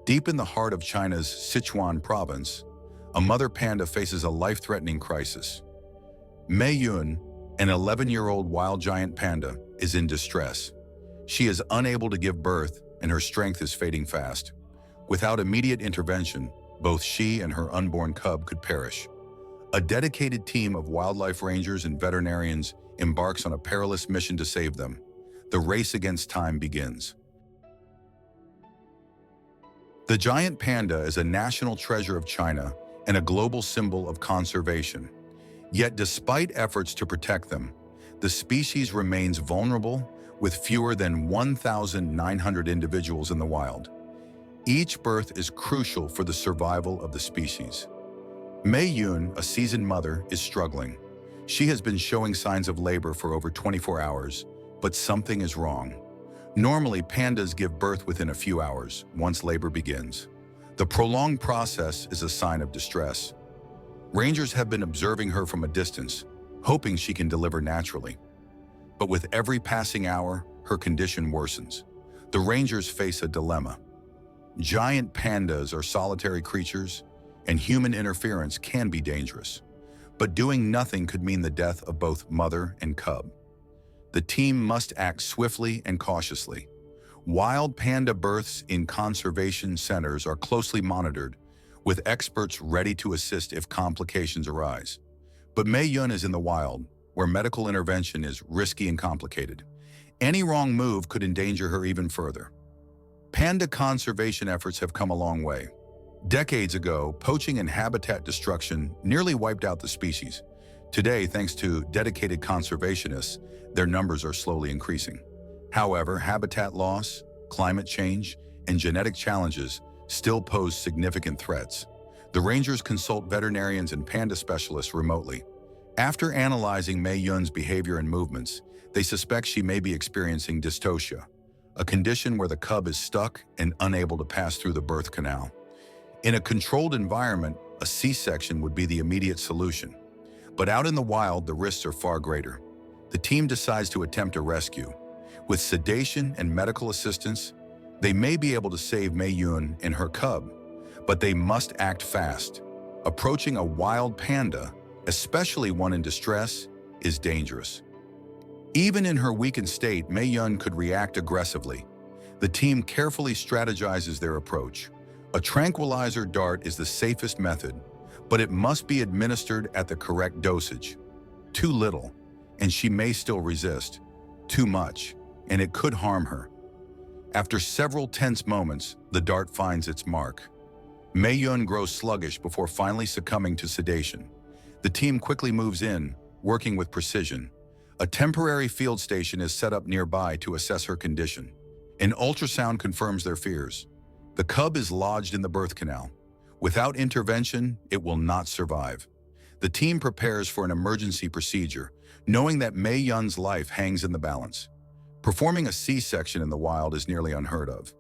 Deep in the heart of China's Sichuan province, a mother panda faces a life-threatening crisis. Mei Yun, an 11-year-old wild giant panda, is in distress. She is unable to give birth and her strength is fading fast. Without immediate intervention, both she and her unborn cub could perish. A dedicated team of wildlife rangers and veterinarians embarks on a perilous mission to save them. The race against time begins. The giant panda is a national treasure of China and a global symbol of conservation. Yet despite efforts to protect them, the species remains vulnerable with fewer than 1,900 individuals in the wild. Each birth is crucial for the survival of the species. Mei Yun, a seasoned mother, is struggling. She has been showing signs of labor for over 24 hours, but something is wrong. Normally, pandas give birth within a few hours, once labor begins. The prolonged process is a sign of distress. Rangers have been observing her from a distance, hoping she can deliver naturally. But with every passing hour, her condition worsens. The rangers face a dilemma. Giant pandas are solitary creatures, and human interference can be dangerous. But doing nothing could mean the death of both mother and cub. The team must act swiftly and cautiously. Wild panda births in conservation centers are closely monitored, with experts ready to assist if complications arise. But Mei Yun is in the wild, where medical intervention is risky and complicated. Any wrong move could endanger her even further. Panda conservation efforts have come a long way. Decades ago, poaching and habitat destruction nearly wiped out the species. Today, thanks to dedicated conservationists, their numbers are slowly increasing. However, habitat loss, climate change, and genetic challenges still pose significant threats. The rangers consult veterinarians and panda specialists remotely. After analyzing Mei Yun's behavior and movements, they suspect she may be experiencing dystocia, a condition where the cub is stuck and unable to pass through the birth canal. In a controlled environment, a C-section would be the immediate solution. But out in the wild, the risks are far greater. The team decides to attempt a rescue. With sedation and medical assistance, they may be able to save Mei Yun and her cub, but they must act fast. Approaching a wild panda, especially one in distress, is dangerous. Even in her weakened state, Mei Yun could react aggressively. The team carefully strategizes their approach. A tranquilizer dart is the safest method, but it must be administered at the correct dosage. Too little, and she may still resist. Too much, and it could harm her. After several tense moments, the dart finds its mark. Mei Yun grows sluggish before finally succumbing to sedation. The team quickly moves in, working with precision. A temporary field station is set up nearby to assess her condition. An ultrasound confirms their fears. The cub is lodged in the birth canal. Without intervention, it will not survive. The team prepares for an emergency procedure, knowing that Mei Yun's life hangs in the balance. Performing a C-section in the wild is nearly unheard of.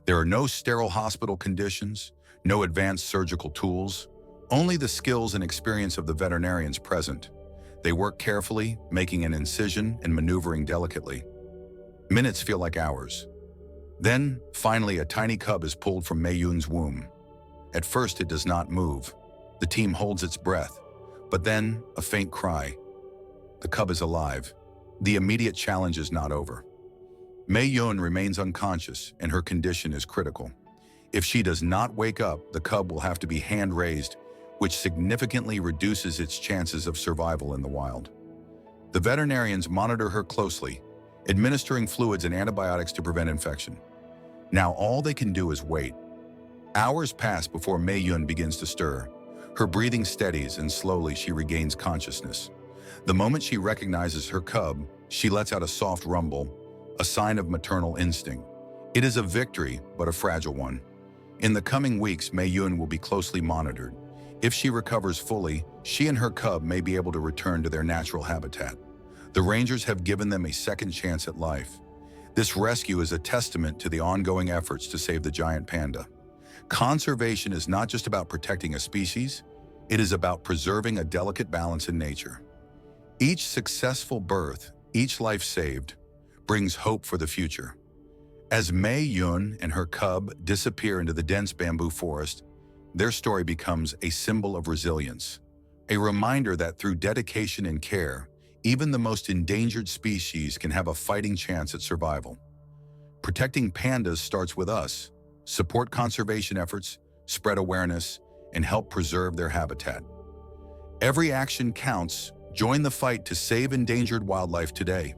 There are no sterile hospital conditions, no advanced surgical tools, only the skills and experience of the veterinarians present. They work carefully, making an incision and maneuvering delicately. Minutes feel like hours. Then, finally, a tiny cub is pulled from Mei Yun's womb. At first, it does not move. The team holds its breath, but then a faint cry. The cub is alive. The immediate challenge is not over. Mei Yun remains unconscious, and her condition is critical. If she does not wake up, the cub will have to be hand-raised, which significantly reduces its chances of survival in the wild. The veterinarians monitor her closely, administering fluids and antibiotics to prevent infection. Now all they can do is wait. Hours pass before Mei Yun begins to stir. Her breathing steadies and slowly she regains consciousness. The moment she recognizes her cub, she lets out a soft rumble, a sign of maternal instinct. It is a victory, but a fragile one. In the coming weeks, Mei Yun will be closely monitored. If she recovers fully, she and her cub may be able to return to their natural habitat. The rangers have given them a second chance at life. This rescue is a testament to the ongoing efforts to save the giant panda. Conservation is not just about protecting a species, it is about preserving a delicate balance in nature. Each successful birth, each life saved, brings hope for the future. As Mei Yun and her cub disappear into the dense bamboo forest, their story becomes a symbol of resilience, a reminder that through dedication and care, even the most endangered species can have a fighting chance at survival. Protecting pandas starts with us. Support conservation efforts, spread awareness, and help preserve their habitat. Every action counts. Join the fight to save endangered wildlife today.